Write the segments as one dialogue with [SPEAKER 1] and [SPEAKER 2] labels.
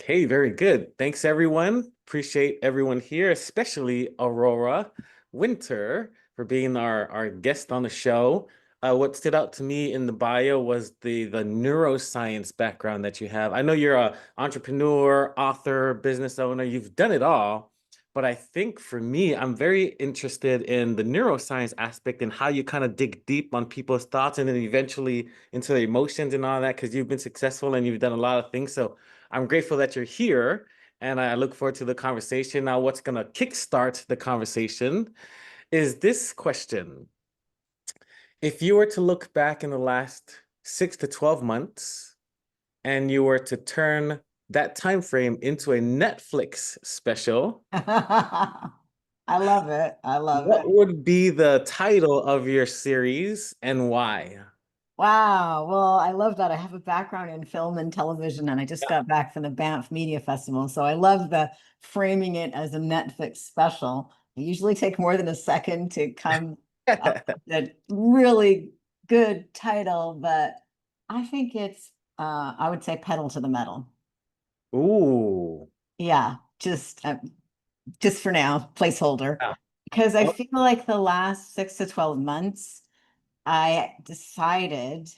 [SPEAKER 1] Okay, very good. Thanks, everyone. Appreciate everyone here, especially Aurora Winter for being our guest on the show. What stood out to me in the bio was the neuroscience background that you have. I know you're an entrepreneur, author, business owner. You've done it all. But I think for me, I'm very interested in the neuroscience aspect and how you kind of dig deep on people's thoughts and then eventually into their emotions and all that, because you've been successful and you've done a lot of things. So I'm grateful that you're here and I look forward to the conversation. Now, what's going to kickstart the conversation is this question. If you were to look back in the last 6 to 12 months and you were to turn that time frame into a Netflix special,
[SPEAKER 2] I love it. I love
[SPEAKER 1] what
[SPEAKER 2] it.
[SPEAKER 1] would be the title of your series and why?
[SPEAKER 2] Wow. Well, I love that. I have a background in film and television, and I just got back from the Banff Media Festival. So I love the framing it as a Netflix special. I usually take more than a second to come up with a really good title, but I think it's, I would say pedal to the metal.
[SPEAKER 1] Ooh.
[SPEAKER 2] Yeah, just for now, placeholder.
[SPEAKER 1] Yeah.
[SPEAKER 2] Because I
[SPEAKER 1] Oh.
[SPEAKER 2] feel like the last 6 to 12 months, I decided,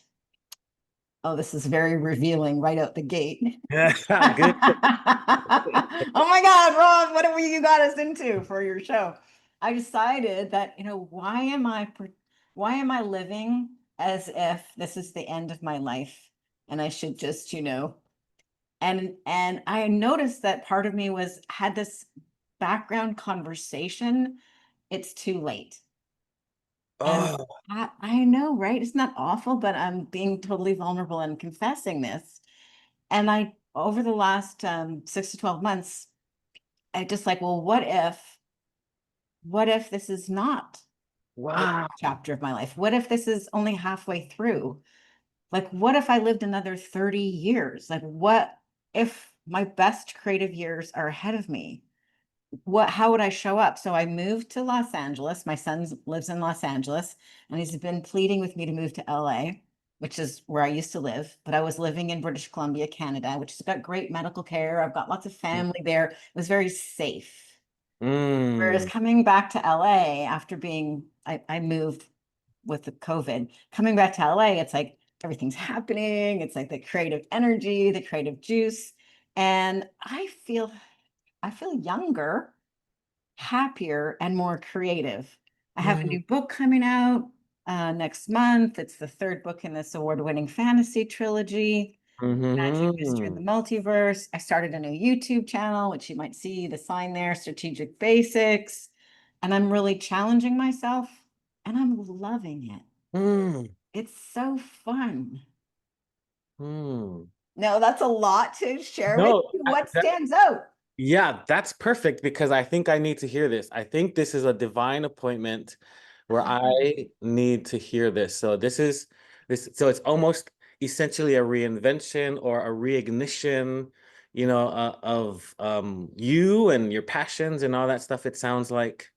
[SPEAKER 2] oh, this is very revealing right out the gate.
[SPEAKER 1] Good.
[SPEAKER 2] Oh my God, Rob, what have you got us into for your show? I decided that, why am I living as if this is the end of my life and I should just, and I noticed that part of me was had this background conversation. It's too late. And
[SPEAKER 1] Oh.
[SPEAKER 2] I know, right? It's not awful, but I'm being totally vulnerable and confessing this. And over the last 6 to 12 months, I just like, well, what if this is not the
[SPEAKER 1] Wow.
[SPEAKER 2] chapter of my life? What if this is only halfway through? Like, what if I lived another 30 years? Like, what if my best creative years are ahead of me? How would I show up? So I moved to Los Angeles. My son lives in Los Angeles, and he's been pleading with me to move to LA, which is where I used to live. But I was living in British Columbia, Canada, which has got great medical care. I've got lots of family there. It was very safe. Whereas
[SPEAKER 1] Mm.
[SPEAKER 2] coming back to LA after I moved with the COVID, coming back to LA, it's like everything's happening. It's like the creative energy, the creative juice. And I feel younger, happier, and more creative. I have a
[SPEAKER 1] Mm.
[SPEAKER 2] new book coming out next month. It's the third book in this award-winning fantasy trilogy, Magic, Mystery, and the
[SPEAKER 1] Mhm.
[SPEAKER 2] Multiverse. I started a new YouTube channel, which you might see the sign there, Strategic Basics. And I'm really challenging myself, and I'm loving it.
[SPEAKER 1] Mm.
[SPEAKER 2] It's so fun.
[SPEAKER 1] Mm.
[SPEAKER 2] No, that's a lot to share with
[SPEAKER 1] No,
[SPEAKER 2] you. What stands out?
[SPEAKER 1] yeah, that's perfect because I think I need to hear this. I think this is a divine appointment where I need to hear this. So so it's almost essentially a reinvention or a reignition, of you and your passions and all that stuff, it sounds like.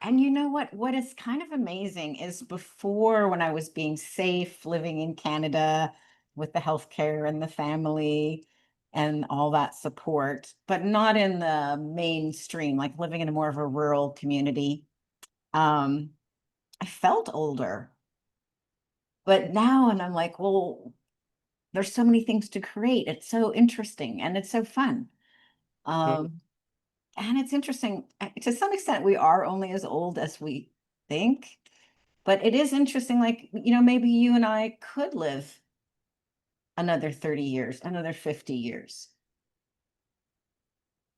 [SPEAKER 2] And you know what? What is kind of amazing is before, when I was being safe living in Canada with the healthcare and the family and all that support, but not in the mainstream, like living in a more of a rural community, um, I felt older. But now, and I'm like, well, there's so many things to create. It's so interesting and it's so fun. Um, and it's interesting to some extent, we are only as old as we think. But it is interesting, like, maybe you and I could live another 30 years, another 50 years.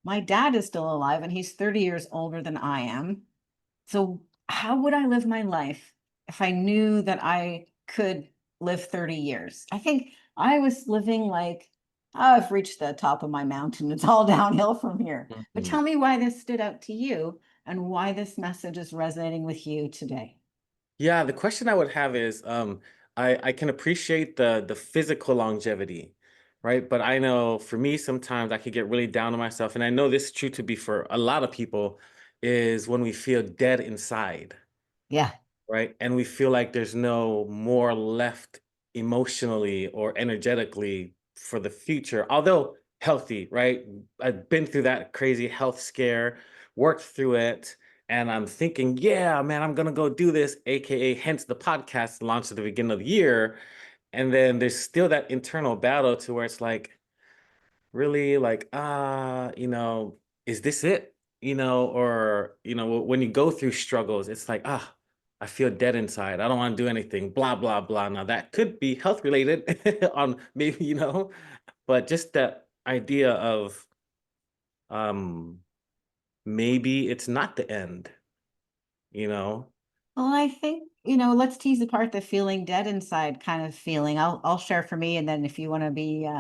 [SPEAKER 2] My dad is still alive and he's 30 years older than I am. So, how would I live my life if I knew that I could live 30 years? I think I was living like, oh, I've reached the top of my mountain. It's all downhill from here. But
[SPEAKER 1] Mhm.
[SPEAKER 2] tell me why this stood out to you and why this message is resonating with you today.
[SPEAKER 1] Yeah, the question I would have is, I can appreciate the physical longevity, right? But I know for me, sometimes I could get really down on myself, and I know this is true to be for a lot of people, is when we feel dead inside,
[SPEAKER 2] Yeah.
[SPEAKER 1] right? And we feel like there's no more left emotionally or energetically for the future. Although healthy, right? I've been through that crazy health scare, worked through it, and I'm thinking, yeah, man, I'm gonna go do this, aka hence the podcast launched at the beginning of the year. And then there's still that internal battle to where it's like, really, like, is this it? Or when you go through struggles, it's like, I feel dead inside. I don't want to do anything, blah, blah, blah. Now that could be health related on maybe, but just that idea of um maybe it's not the end, you know?
[SPEAKER 2] Well, I think, let's tease apart the feeling dead inside kind of feeling. I'll share for me, and then if you want to be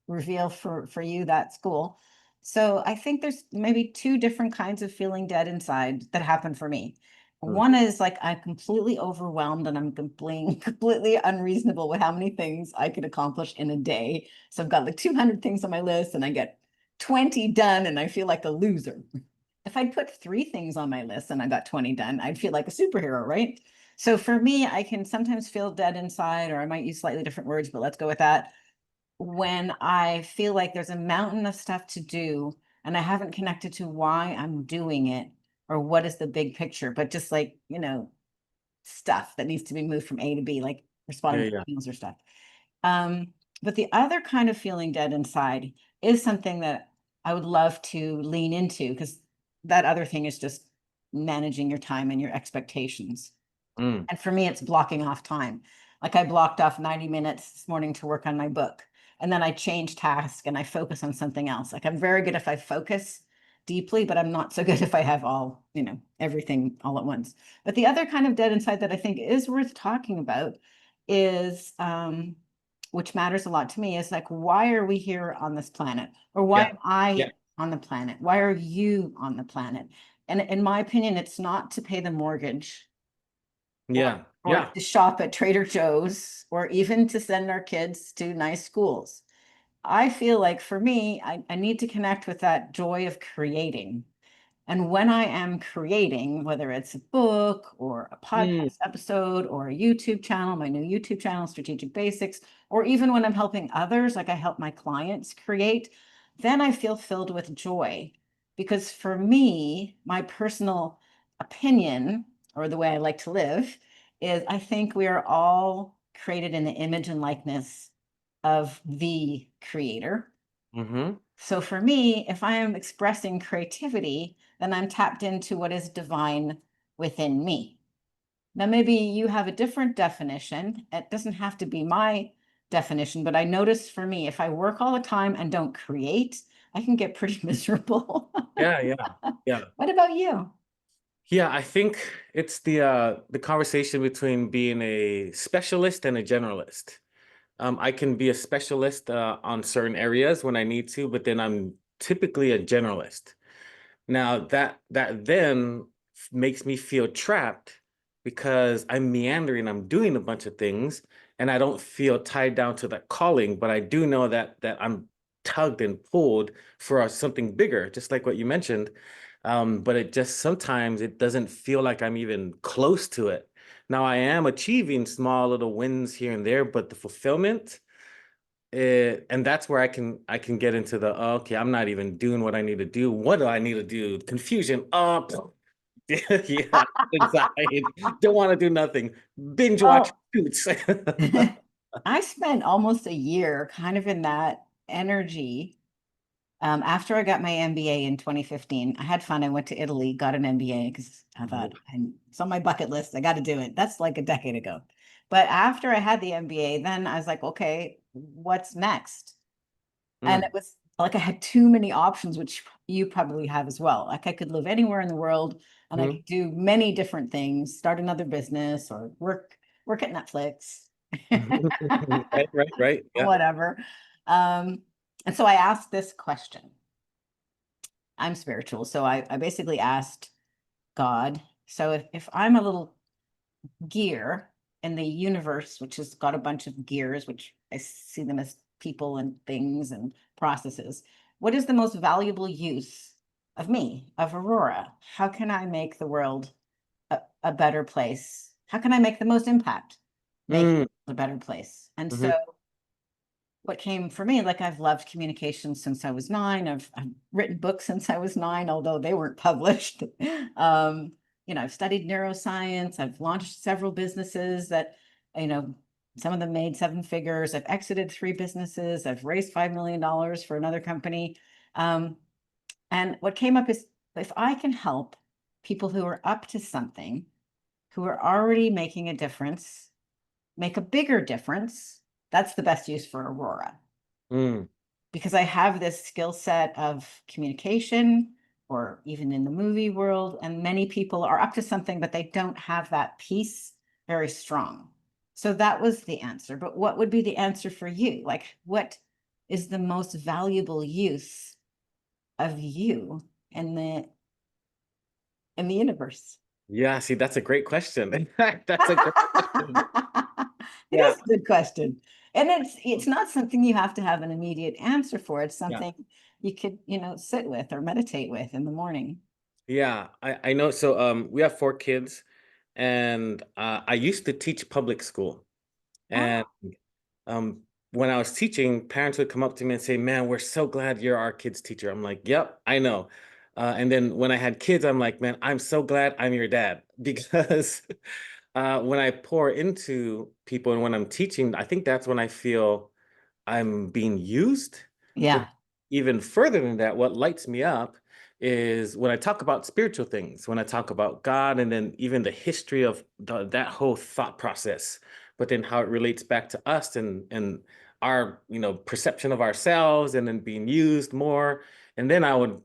[SPEAKER 2] reveal for you, that's cool. So I think there's maybe two different kinds of feeling dead inside that happen for me.
[SPEAKER 1] Mm.
[SPEAKER 2] One is like I'm completely overwhelmed and I'm completely unreasonable with how many things I could accomplish in a day. So I've got like 200 things on my list and I get 20 done and I feel like a loser. If I'd put three things on my list and I got 20 done, I'd feel like a superhero, right? So for me, I can sometimes feel dead inside, or I might use slightly different words, but let's go with that. When I feel like there's a mountain of stuff to do and I haven't connected to why I'm doing it or what is the big picture, but just like, stuff that needs to be moved from A to B, like
[SPEAKER 1] Yeah,
[SPEAKER 2] responding to
[SPEAKER 1] yeah.
[SPEAKER 2] emails or stuff. But the other kind of feeling dead inside is something that I would love to lean into because that other thing is just managing your time and your expectations.
[SPEAKER 1] Mm.
[SPEAKER 2] And for me, it's blocking off time. Like I blocked off 90 minutes this morning to work on my book. And then I change task and I focus on something else. Like I'm very good if I focus deeply, but I'm not so good if I have everything all at once. But the other kind of dead inside that I think is worth talking about is which matters a lot to me, is like, why are we here on this planet? Or why
[SPEAKER 1] Yeah.
[SPEAKER 2] am I
[SPEAKER 1] Yeah.
[SPEAKER 2] on the planet? Why are you on the planet? And in my opinion, it's not to pay the mortgage or
[SPEAKER 1] Yeah.
[SPEAKER 2] or
[SPEAKER 1] Yeah.
[SPEAKER 2] to shop at Trader Joe's or even to send our kids to nice schools. I feel like for me, I need to connect with that joy of creating. And when I am creating, whether it's a book or a
[SPEAKER 1] Mm.
[SPEAKER 2] podcast episode or a YouTube channel, my new YouTube channel, Strategic Basics, or even when I'm helping others, like I help my clients create, then I feel filled with joy. Because for me, my personal opinion, or the way I like to live, is I think we are all created in the image and likeness of the creator.
[SPEAKER 1] Mm-hmm.
[SPEAKER 2] So for me, if I am expressing creativity, then I'm tapped into what is divine within me. Now, maybe you have a different definition. It doesn't have to be my definition, but I notice for me, if I work all the time and don't create, I can get pretty miserable.
[SPEAKER 1] Yeah, yeah. Yeah.
[SPEAKER 2] What about you?
[SPEAKER 1] Yeah, I think it's the conversation between being a specialist and a generalist. I can be a specialist on certain areas when I need to, but then I'm typically a generalist. Now that then makes me feel trapped because I'm meandering, I'm doing a bunch of things, and I don't feel tied down to that calling, but I do know that I'm tugged and pulled for something bigger, just like what you mentioned. But it just sometimes it doesn't feel like I'm even close to it. Now I am achieving small little wins here and there, but the fulfillment, and that's where I can get into the okay, I'm not even doing what I need to do. What do I need to do? Confusion. Yeah, inside. Don't want to do nothing. Binge watch
[SPEAKER 2] Well,
[SPEAKER 1] Suits.
[SPEAKER 2] I spent almost a year kind of in that energy. After I got my MBA in 2015, I had fun. I went to Italy, got an MBA because I thought it's on my bucket list. I got to do it. That's like a decade ago. But after I had the MBA, then I was like, okay, what's next? And
[SPEAKER 1] Mm,
[SPEAKER 2] it was like I had too many options, which you probably have as well. Like I could live anywhere in the world and I
[SPEAKER 1] mhm.
[SPEAKER 2] could do many different things, start another business or work at Netflix.
[SPEAKER 1] Right, right, right. Yeah.
[SPEAKER 2] Whatever. Um, and so I asked this question. I'm spiritual. So I basically asked God, so if I'm a little gear in the universe, which has got a bunch of gears, which I see them as people and things and processes, what is the most valuable use of me, of Aurora? How can I make the world a better place? How can I make the most impact? Make it
[SPEAKER 1] Mm,
[SPEAKER 2] a better place. And so
[SPEAKER 1] mhm.
[SPEAKER 2] what came for me, like I've loved communication since I was 9. I've written books since I was 9, although they weren't published. I've studied neuroscience. I've launched several businesses that, you know, some of them made 7 figures. I've exited 3 businesses. I've raised $5 million for another company. And what came up is, if I can help people who are up to something, who are already making a difference, make a bigger difference, that's the best use for Aurora.
[SPEAKER 1] Mm.
[SPEAKER 2] Because I have this skill set of communication, or even in the movie world, and many people are up to something, but they don't have that piece very strong. So that was the answer. But what would be the answer for you? Like, what is the most valuable use of you in the universe?
[SPEAKER 1] Yeah, see, that's a great question. That's a great question.
[SPEAKER 2] It
[SPEAKER 1] Yeah,
[SPEAKER 2] is a good question. And it's not something you have to have an immediate answer for. It's
[SPEAKER 1] yeah,
[SPEAKER 2] something you could, sit with or meditate with in the morning.
[SPEAKER 1] yeah. I know. So we have 4 kids, and I used to teach public school. And
[SPEAKER 2] Wow.
[SPEAKER 1] um, when I was teaching, parents would come up to me and say, "Man, we're so glad you're our kid's teacher." I'm like, "Yep, I know." And then when I had kids, I'm like, "Man, I'm so glad I'm your dad," because when I pour into people and when I'm teaching, I think that's when I feel I'm being used. But
[SPEAKER 2] Yeah.
[SPEAKER 1] even further than that, what lights me up is when I talk about spiritual things, when I talk about God, and then even the history of that whole thought process, but then how it relates back to us and our perception of ourselves, and then being used more. And then I would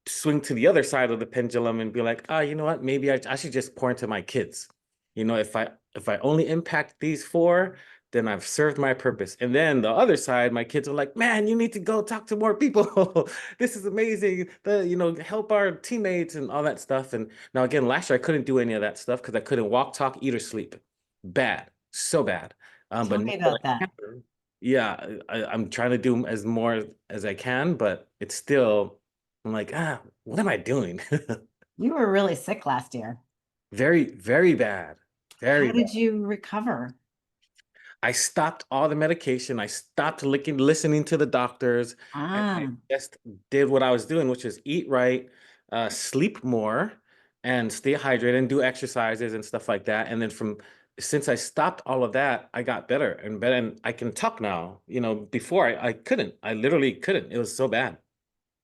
[SPEAKER 1] swing to the other side of the pendulum and be like, ah, you know what? Maybe I should just pour into my kids. If I only impact these 4, then I've served my purpose. And then the other side, my kids are like, man, you need to go talk to more people. This is amazing. Help our teammates and all that stuff. And now again, last year I couldn't do any of that stuff because I couldn't walk, talk, eat, or sleep. Bad, so bad. But
[SPEAKER 2] Tell
[SPEAKER 1] now
[SPEAKER 2] me
[SPEAKER 1] that
[SPEAKER 2] about
[SPEAKER 1] I
[SPEAKER 2] that.
[SPEAKER 1] can, yeah, I'm trying to do as more as I can, but it's still, I'm like, what am I doing?
[SPEAKER 2] You were really sick last year.
[SPEAKER 1] Very, very bad. Very
[SPEAKER 2] How
[SPEAKER 1] bad.
[SPEAKER 2] did you recover?
[SPEAKER 1] I stopped all the medication. I stopped listening to the doctors, and I
[SPEAKER 2] Ah,
[SPEAKER 1] just did what I was doing, which is eat right, sleep more, and stay hydrated and do exercises and stuff like that. And then since I stopped all of that, I got better and better, and I can talk now. Before I couldn't. I literally couldn't. It was so bad.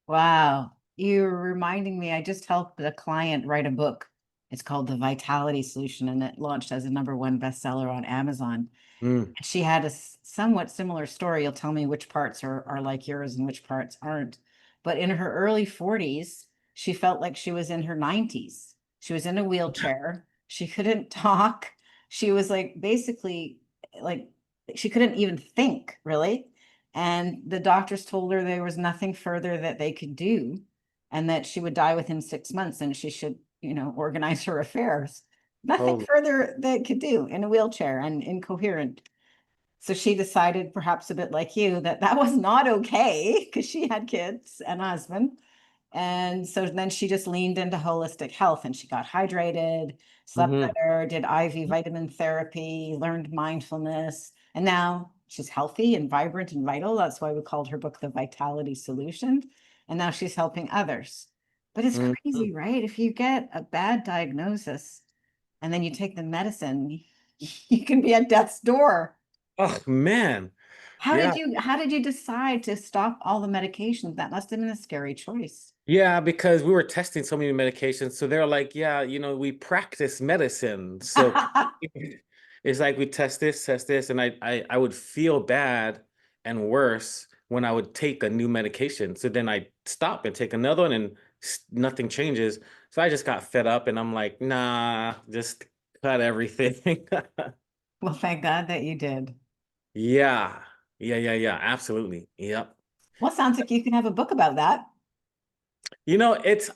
[SPEAKER 2] wow. You're reminding me, I just helped a client write a book. It's called The Vitality Solution, and it launched as a #1 bestseller on Amazon.
[SPEAKER 1] Mm.
[SPEAKER 2] She had a somewhat similar story. You'll tell me which parts are like yours and which parts aren't. But in her early 40s, she felt like she was in her 90s. She was in a wheelchair. She couldn't talk. She was like basically like she couldn't even think, really. And the doctors told her there was nothing further that they could do, and that she would die within 6 months, and she should, organize her affairs. Nothing
[SPEAKER 1] Holy.
[SPEAKER 2] further they could do in a wheelchair and incoherent. So she decided, perhaps a bit like you, that that was not okay because she had kids and a husband. And so then she just leaned into holistic health, and she got hydrated, slept
[SPEAKER 1] Hmm.
[SPEAKER 2] better, did IV vitamin therapy, learned mindfulness. And now she's healthy and vibrant and vital. That's why we called her book The Vitality Solution. And now she's helping others. But it's
[SPEAKER 1] Hmm.
[SPEAKER 2] crazy, right? If you get a bad diagnosis and then you take the medicine, you can be at death's door.
[SPEAKER 1] Oh man.
[SPEAKER 2] How
[SPEAKER 1] Yeah.
[SPEAKER 2] did you decide to stop all the medications? That must have been a scary choice.
[SPEAKER 1] Yeah, because we were testing so many medications. So they're like, yeah, we practice medicine. So it's like we test this, and I would feel bad and worse when I would take a new medication. So then I stop and take another one, and nothing changes. So I just got fed up, and I'm like, nah, just cut everything.
[SPEAKER 2] Well, thank God that you did.
[SPEAKER 1] Yeah. Yeah, absolutely. Yep.
[SPEAKER 2] Well, sounds like you can have a book about that.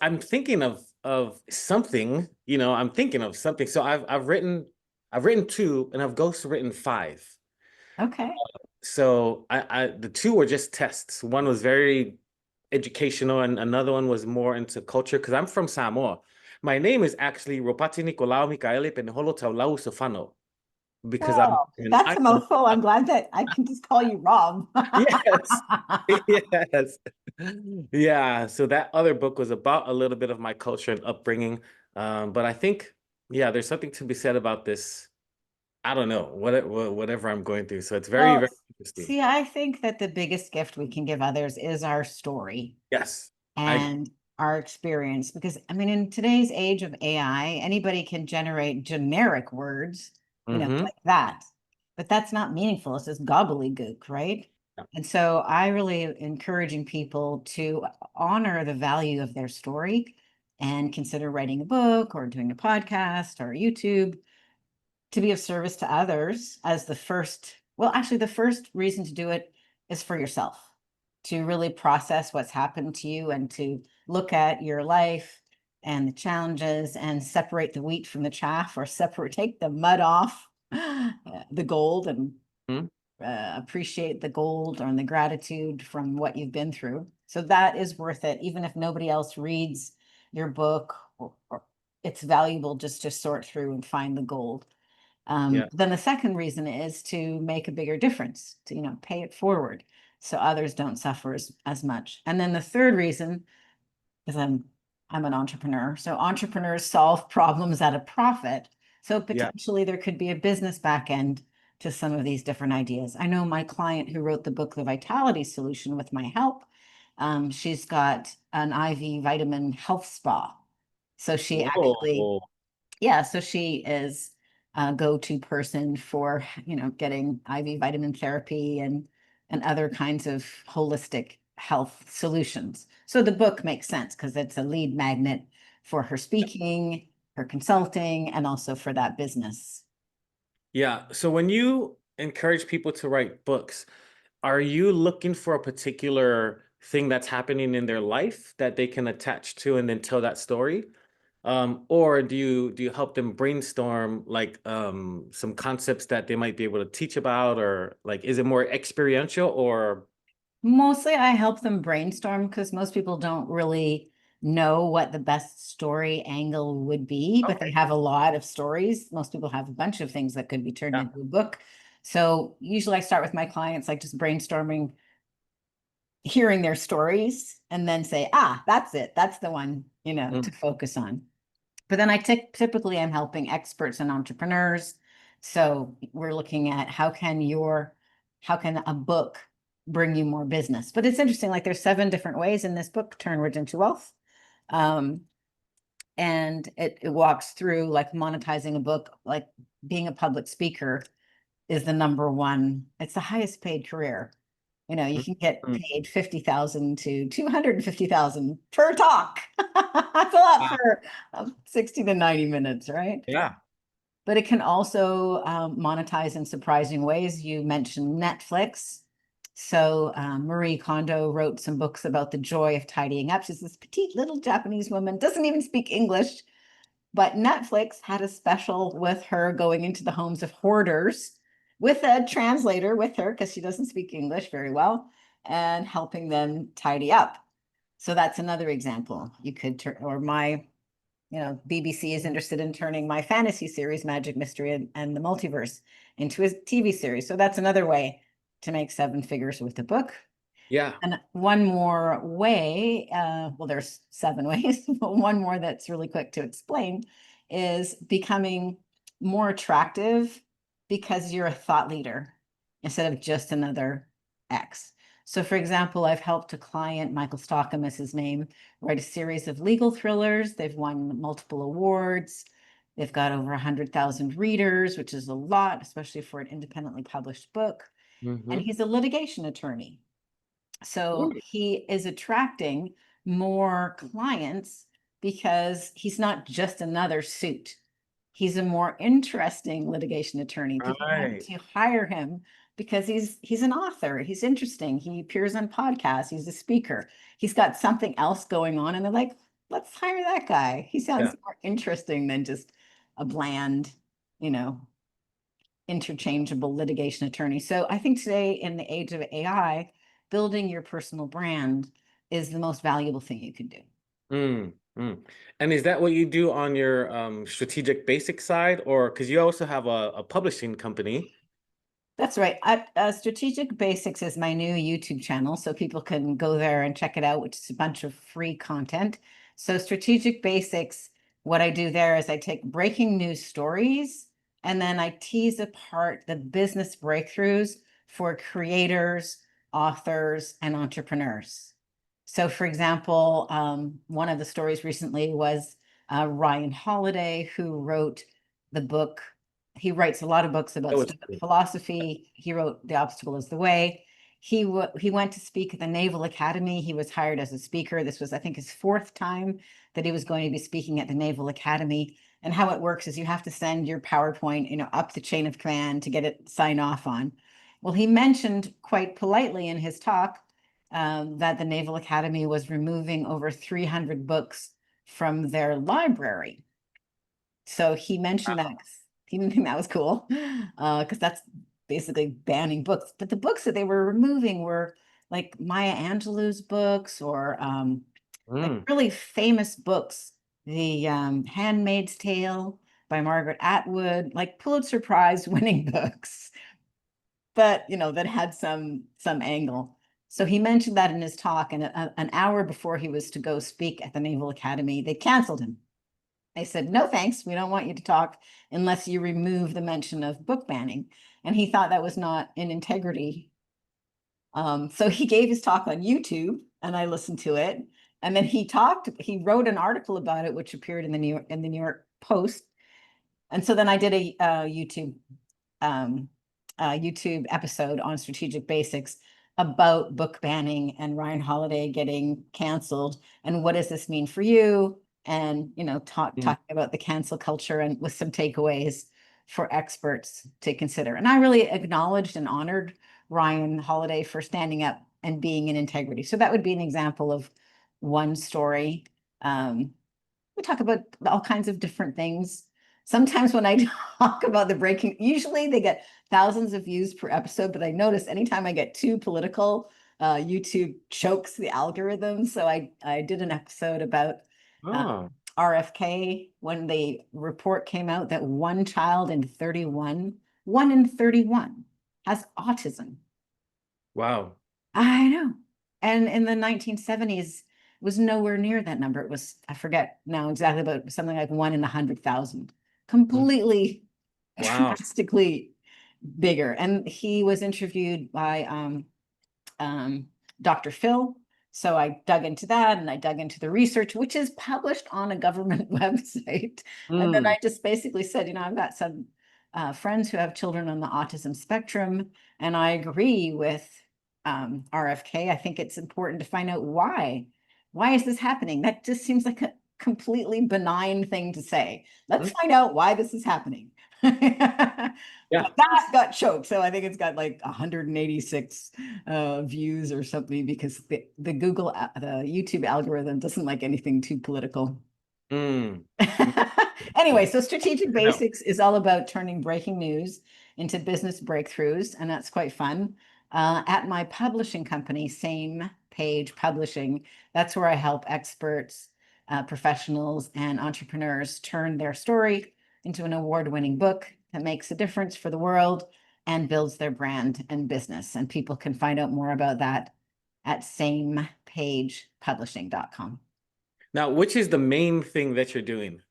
[SPEAKER 1] I'm thinking of something, I'm thinking of something. So I've written 2 and I've ghost written 5.
[SPEAKER 2] Okay.
[SPEAKER 1] So the 2 were just tests. One was very educational and another one was more into culture because I'm from Samoa. My name is actually Ropati Nicolau Mikaele Penholo Taulau Sofano. because
[SPEAKER 2] Well, that's a mouthful. I'm glad that I can just call you Rob.
[SPEAKER 1] yes. Yes. Yeah. So that other book was about a little bit of my culture and upbringing. But I think, yeah, there's something to be said about this. I don't know, whatever I'm going through. So it's very,
[SPEAKER 2] Well,
[SPEAKER 1] very interesting.
[SPEAKER 2] see, I think that the biggest gift we can give others is our story
[SPEAKER 1] Yes. I agree.
[SPEAKER 2] and our experience. Because, I mean, in today's age of AI, anybody can generate generic words,
[SPEAKER 1] Mm-hmm.
[SPEAKER 2] like that. But that's not meaningful. It's just gobbledygook, right? And so I really encouraging people to honor the value of their story and consider writing a book or doing a podcast or YouTube to be of service to others as the first, well, actually, the first reason to do it is for yourself, to really process what's happened to you and to look at your life and the challenges and separate the wheat from the chaff, or separate, take the mud off the gold, and
[SPEAKER 1] Mm-hmm.
[SPEAKER 2] appreciate the gold and the gratitude from what you've been through. So that is worth it, even if nobody else reads your book, or it's valuable just to sort through and find the gold.
[SPEAKER 1] Yeah.
[SPEAKER 2] Then the second reason is to make a bigger difference, to, pay it forward so others don't suffer as much. And then the third reason is I'm an entrepreneur. So entrepreneurs solve problems at a profit. So
[SPEAKER 1] Yeah.
[SPEAKER 2] potentially there could be a business back end to some of these different ideas. I know my client who wrote the book, The Vitality Solution, with my help. She's got an IV vitamin health spa. So she actually,
[SPEAKER 1] Whoa.
[SPEAKER 2] yeah, so she is a go-to person for, getting IV vitamin therapy and other kinds of holistic health solutions. So the book makes sense because it's a lead magnet for her speaking, her consulting, and also for that business.
[SPEAKER 1] Yeah. So when you encourage people to write books, are you looking for a particular thing that's happening in their life that they can attach to and then tell that story? Or do you help them brainstorm like some concepts that they might be able to teach about, or like is it more experiential or
[SPEAKER 2] Mostly I help them brainstorm because most people don't really know what the best story angle would be, but they
[SPEAKER 1] okay.
[SPEAKER 2] have a lot of stories. Most people have a bunch of things that could be turned
[SPEAKER 1] Yeah.
[SPEAKER 2] into a book. So usually I start with my clients, like just brainstorming, hearing their stories, and then say, that's it. That's the one,
[SPEAKER 1] Mm,
[SPEAKER 2] to focus on. But then typically I'm helping experts and entrepreneurs. So we're looking at how can a book bring you more business? But it's interesting, like there's 7 different ways in this book, Turn Words into Wealth. Um, and it walks through like monetizing a book, like being a public speaker is the number one, it's the highest paid career. You
[SPEAKER 1] mm,
[SPEAKER 2] can get
[SPEAKER 1] mm.
[SPEAKER 2] paid 50,000 to 250,000 per talk. That's a lot
[SPEAKER 1] Wow.
[SPEAKER 2] for 60 to 90 minutes, right?
[SPEAKER 1] Yeah.
[SPEAKER 2] But it can also monetize in surprising ways. You mentioned Netflix. So Marie Kondo wrote some books about the joy of tidying up. She's this petite little Japanese woman, doesn't even speak English, but Netflix had a special with her going into the homes of hoarders with a translator with her because she doesn't speak English very well, and helping them tidy up. So that's another example. You could turn, or my, BBC is interested in turning my fantasy series, Magic Mystery and the Multiverse, into a TV series. So that's another way to make 7 figures with the book.
[SPEAKER 1] Yeah.
[SPEAKER 2] And one more way, well, there's 7 ways, but one more that's really quick to explain is becoming more attractive because you're a thought leader instead of just another X. So, for example, I've helped a client, Michael Stockham is his name, write a series of legal thrillers. They've won multiple awards. They've got over 100,000 readers, which is a lot, especially for an independently published book. And
[SPEAKER 1] Mm-hmm.
[SPEAKER 2] he's a litigation attorney. So he is attracting more clients because he's not just another suit. He's a more interesting litigation attorney. People want
[SPEAKER 1] Right.
[SPEAKER 2] to hire him because he's an author. He's interesting. He appears on podcasts. He's a speaker. He's got something else going on, and they're like, let's hire that guy. He
[SPEAKER 1] Yeah.
[SPEAKER 2] sounds more interesting than just a bland, you know, interchangeable litigation attorney. So I think today, in the age of AI, building your personal brand is the most valuable thing you could do.
[SPEAKER 1] Mm. Mm. And is that what you do on your strategic basic side, or because you also have a publishing company?
[SPEAKER 2] That's right. Strategic Basics is my new YouTube channel, so people can go there and check it out, which is a bunch of free content. So Strategic Basics, what I do there is I take breaking news stories and then I tease apart the business breakthroughs for creators, authors, and entrepreneurs. So for example, one of the stories recently was Ryan Holiday, who wrote the book. He writes a lot of books about
[SPEAKER 1] That was cool.
[SPEAKER 2] philosophy. He wrote The Obstacle is the Way. He went to speak at the Naval Academy. He was hired as a speaker. This was, I think, his fourth time that he was going to be speaking at the Naval Academy. And how it works is you have to send your PowerPoint, up the chain of command to get it signed off on. Well, he mentioned quite politely in his talk that the Naval Academy was removing over 300 books from their library. So he mentioned that he didn't think that was cool because that's basically banning books. But the books that they were removing were like Maya Angelou's books or like
[SPEAKER 1] Mm.
[SPEAKER 2] really famous books. The Handmaid's Tale by Margaret Atwood, like Pulitzer Prize winning books, but that had some angle. So he mentioned that in his talk, and an hour before he was to go speak at the Naval Academy, they canceled him. They said, no, thanks. We don't want you to talk unless you remove the mention of book banning. And he thought that was not in integrity. So he gave his talk on YouTube and I listened to it. And then he wrote an article about it, which appeared in the New York Post. And so then I did a um, YouTube episode on strategic basics about book banning and Ryan Holiday getting canceled. And what does this mean for you? And,
[SPEAKER 1] Mm.
[SPEAKER 2] talking about the cancel culture and with some takeaways for experts to consider. And I really acknowledged and honored Ryan Holiday for standing up and being in integrity. So that would be an example of one story. We talk about all kinds of different things. Sometimes when I talk about the breaking, usually they get thousands of views per episode, but I notice anytime I get too political, YouTube chokes the algorithm. So I did an episode about
[SPEAKER 1] Oh,
[SPEAKER 2] RFK when the report came out that one in 31 has autism.
[SPEAKER 1] wow.
[SPEAKER 2] I know. And in the 1970s, it was nowhere near that number. It was, I forget now exactly, but something like 1 in 100,000.
[SPEAKER 1] Mm.
[SPEAKER 2] Completely,
[SPEAKER 1] Wow.
[SPEAKER 2] drastically bigger. And he was interviewed by um, Dr. Phil. So I dug into that and I dug into the research, which is published on a government website. And then
[SPEAKER 1] Mm.
[SPEAKER 2] I just basically said, I've got some friends who have children on the autism spectrum, and I agree with RFK. I think it's important to find out why. Why is this happening? That just seems like a completely benign thing to say. Let's
[SPEAKER 1] Mm.
[SPEAKER 2] find out why this is happening.
[SPEAKER 1] Yeah.
[SPEAKER 2] But that got choked. So I think it's got like 186 views or something because the the YouTube algorithm doesn't like anything too political.
[SPEAKER 1] Mm. Mm.
[SPEAKER 2] Anyway, so Strategic
[SPEAKER 1] No.
[SPEAKER 2] Basics is all about turning breaking news into business breakthroughs, and that's quite fun. At my publishing company, Same Page Publishing, that's where I help experts, professionals, and entrepreneurs turn their story into an award-winning book that makes a difference for the world and builds their brand and business. And people can find out more about that at samepagepublishing.com.
[SPEAKER 1] Now, which is the main thing that you're doing?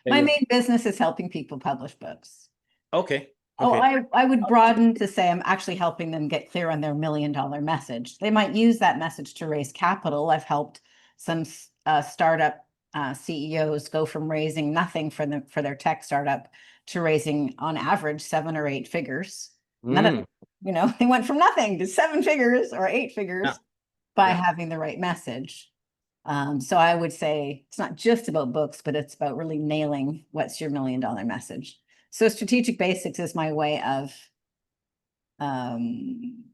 [SPEAKER 1] That
[SPEAKER 2] My
[SPEAKER 1] you're
[SPEAKER 2] main business is helping people publish books.
[SPEAKER 1] okay.
[SPEAKER 2] Oh,
[SPEAKER 1] Okay.
[SPEAKER 2] I would broaden to say I'm actually helping them get clear on their $1 million message. They might use that message to raise capital. I've helped some startup CEOs go from raising nothing for their tech startup to raising on average 7 or 8 figures. None of
[SPEAKER 1] Mm.
[SPEAKER 2] they went from nothing to 7 figures or 8 figures
[SPEAKER 1] Yeah.
[SPEAKER 2] by
[SPEAKER 1] Yeah.
[SPEAKER 2] having the right message. So I would say it's not just about books, but it's about really nailing what's your $1 million message. So strategic basics is my way of, um,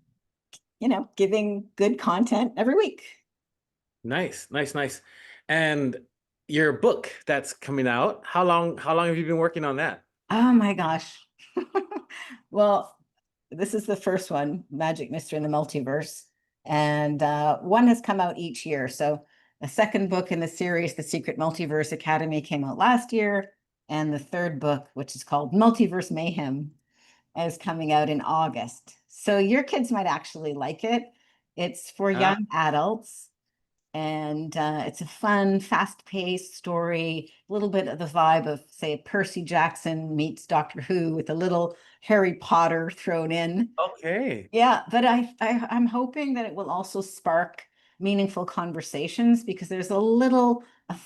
[SPEAKER 2] giving good content every week.
[SPEAKER 1] Nice. Nice. Nice. And your book that's coming out, how long have you been working on that?
[SPEAKER 2] Oh my gosh. Well, this is the first one, Magic Mystery in the Multiverse. And one has come out each year. So The second book in the series, The Secret Multiverse Academy, came out last year. And the third book, which is called Multiverse Mayhem, is coming out in August. So your kids might actually like it. It's for
[SPEAKER 1] Ah,
[SPEAKER 2] young adults. And it's a fun, fast-paced story, a little bit of the vibe of, say, Percy Jackson meets Doctor Who with a little Harry Potter thrown in.
[SPEAKER 1] okay.
[SPEAKER 2] Yeah, but I'm hoping that it will also spark meaningful conversations because there's a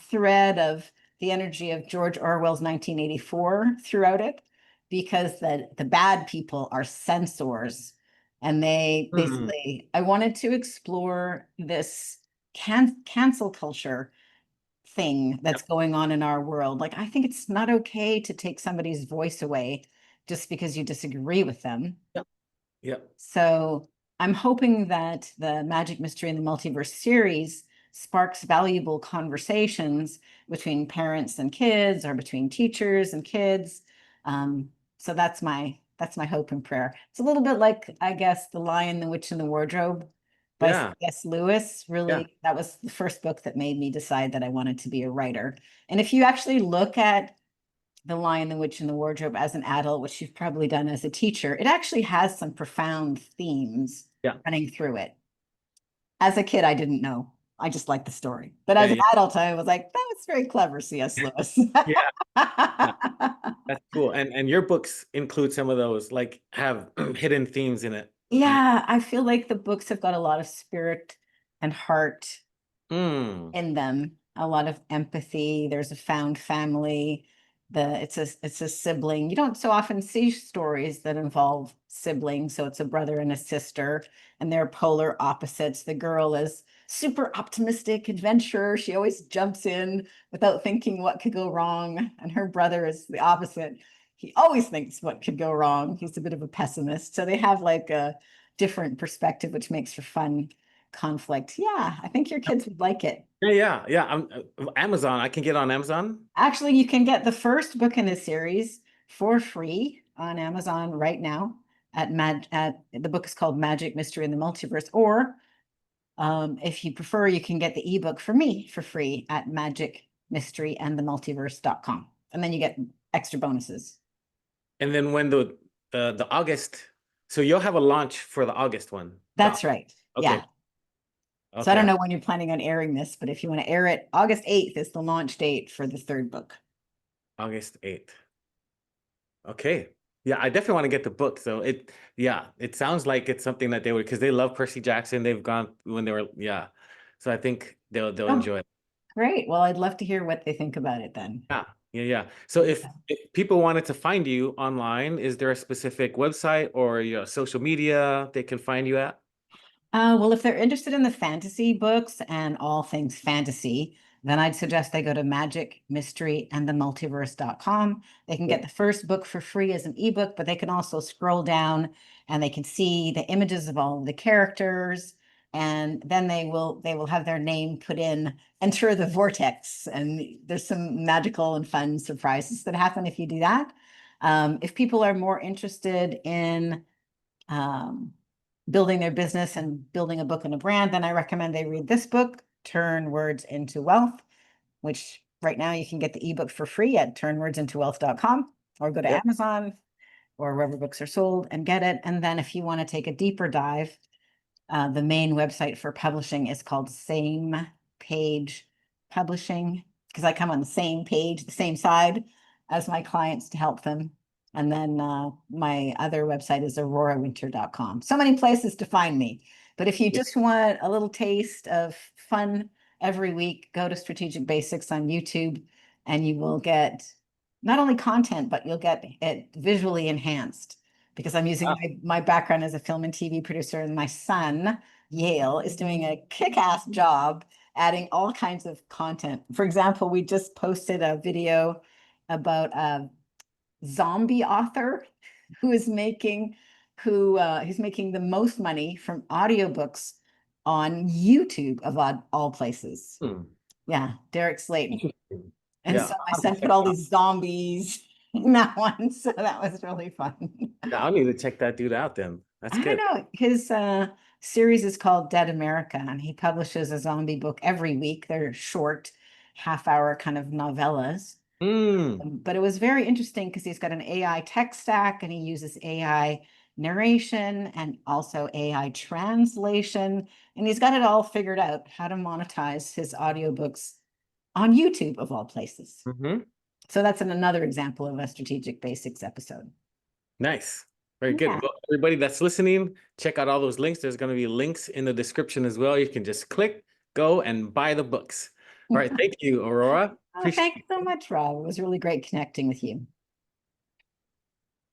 [SPEAKER 2] thread of the energy of George Orwell's 1984 throughout it, because the bad people are censors, and they
[SPEAKER 1] Hmm.
[SPEAKER 2] basically I wanted to explore this cancel culture thing that's
[SPEAKER 1] Yep.
[SPEAKER 2] going on in our world. Like, I think it's not okay to take somebody's voice away just because you disagree with them.
[SPEAKER 1] Yep. Yep.
[SPEAKER 2] So I'm hoping that the Magic Mystery and the Multiverse series sparks valuable conversations between parents and kids, or between teachers and kids. So that's my hope and prayer. It's a little bit like, I guess, The Lion, the Witch, and the Wardrobe by
[SPEAKER 1] Yeah.
[SPEAKER 2] C.S. Lewis.
[SPEAKER 1] Yeah.
[SPEAKER 2] Really, that was the first book that made me decide that I wanted to be a writer. And if you actually look at The Lion, the Witch, and the Wardrobe as an adult, which you've probably done as a teacher, it actually has some profound themes
[SPEAKER 1] Yeah.
[SPEAKER 2] running through it. As a kid, I didn't know. I just liked the story. But
[SPEAKER 1] Yeah.
[SPEAKER 2] as an
[SPEAKER 1] Yeah.
[SPEAKER 2] adult, I was like, that was very clever, C.S. Lewis.
[SPEAKER 1] Yeah. Yeah. That's cool. And your books include some of those, like have hidden themes in it. And
[SPEAKER 2] Yeah, I feel like the books have got a lot of spirit and heart
[SPEAKER 1] mm,
[SPEAKER 2] in them, a lot of empathy. There's a found family. It's a sibling. You don't so often see stories that involve siblings. So it's a brother and a sister, and they're polar opposites. The girl is super optimistic adventurer. She always jumps in without thinking what could go wrong. And her brother is the opposite. He always thinks what could go wrong. He's a bit of a pessimist. So they have like a different perspective, which makes for fun conflict. Yeah, I think your kids would like it.
[SPEAKER 1] yeah, yeah, yeah. Amazon. I can get on Amazon.
[SPEAKER 2] Actually, you can get the first book in the series for free on Amazon right now at the book is called Magic Mystery in the Multiverse, or if you prefer, you can get the ebook for me for free at magicmysteryandthemultiverse.com. And then you get extra bonuses.
[SPEAKER 1] And then when the August, so you'll have a launch for the August one.
[SPEAKER 2] That's right.
[SPEAKER 1] Okay.
[SPEAKER 2] Yeah. So I don't
[SPEAKER 1] Okay.
[SPEAKER 2] know when you're planning on airing this, but if you want to air it, August 8th is the launch date for the third book.
[SPEAKER 1] August 8th. Okay. Yeah, I definitely want to get the book. So yeah, it sounds like it's something that they would, because they love Percy Jackson. They've gone when they were, yeah. So I think they'll
[SPEAKER 2] Oh,
[SPEAKER 1] enjoy it.
[SPEAKER 2] great. Well, I'd love to hear what they think about it then.
[SPEAKER 1] Yeah, yeah, yeah. So if people wanted to find you online, is there a specific website or your social media they can find you at?
[SPEAKER 2] Well, if they're interested in the fantasy books and all things fantasy, then I'd suggest they go to magicmysteryandthemultiverse.com. They can
[SPEAKER 1] Yeah.
[SPEAKER 2] get the first book for free as an ebook, but they can also scroll down and they can see the images of all of the characters. And then they will have their name put in, enter the vortex. And there's some magical and fun surprises that happen if you do that. If people are more interested in um, building their business and building a book and a brand, then I recommend they read this book, Turn Words into Wealth, which right now you can get the ebook for free at turnwordsintowealth.com, or go to
[SPEAKER 1] Yep.
[SPEAKER 2] Amazon or wherever books are sold and get it. And then if you want to take a deeper dive, the main website for publishing is called Same Page Publishing, because I come on the same page, the same side as my clients to help them. And then my other website is aurorawinter.com. So many places to find me. But if you
[SPEAKER 1] Yeah.
[SPEAKER 2] just want a little taste of fun every week, go to Strategic Basics on YouTube, and you will get not only content, but you'll get it visually enhanced, because I'm using
[SPEAKER 1] Ah,
[SPEAKER 2] my background as a film and TV producer, and my son, Yale, is doing a kick-ass job adding all kinds of content. For example, we just posted a video about a zombie author who is making who's making the most money from audiobooks on YouTube of all places.
[SPEAKER 1] hmm.
[SPEAKER 2] Yeah, Derek Slayton.
[SPEAKER 1] Interesting.
[SPEAKER 2] And
[SPEAKER 1] Yeah,
[SPEAKER 2] so my
[SPEAKER 1] I'll have to
[SPEAKER 2] son
[SPEAKER 1] check
[SPEAKER 2] put all
[SPEAKER 1] it out.
[SPEAKER 2] these zombies in that one. So that was really fun.
[SPEAKER 1] Yeah, I'll need to check that dude out then. That's
[SPEAKER 2] I don't
[SPEAKER 1] good.
[SPEAKER 2] know. His series is called Dead America, and he publishes a zombie book every week. They're short, half-hour kind of novellas.
[SPEAKER 1] Mm,
[SPEAKER 2] But it was very interesting because he's got an AI tech stack and he uses AI narration and also AI translation. And he's got it all figured out how to monetize his audiobooks on YouTube, of all places.
[SPEAKER 1] hmm.
[SPEAKER 2] So that's another example of a strategic basics episode.
[SPEAKER 1] Nice. Very good.
[SPEAKER 2] Yeah.
[SPEAKER 1] Well, everybody that's listening, check out all those links. There's going to be links in the description as well. You can just click, go, and buy the books. All right. Thank you, Aurora.
[SPEAKER 2] Oh,
[SPEAKER 1] Appreciate
[SPEAKER 2] thanks so much, Rob. It was really great connecting with you.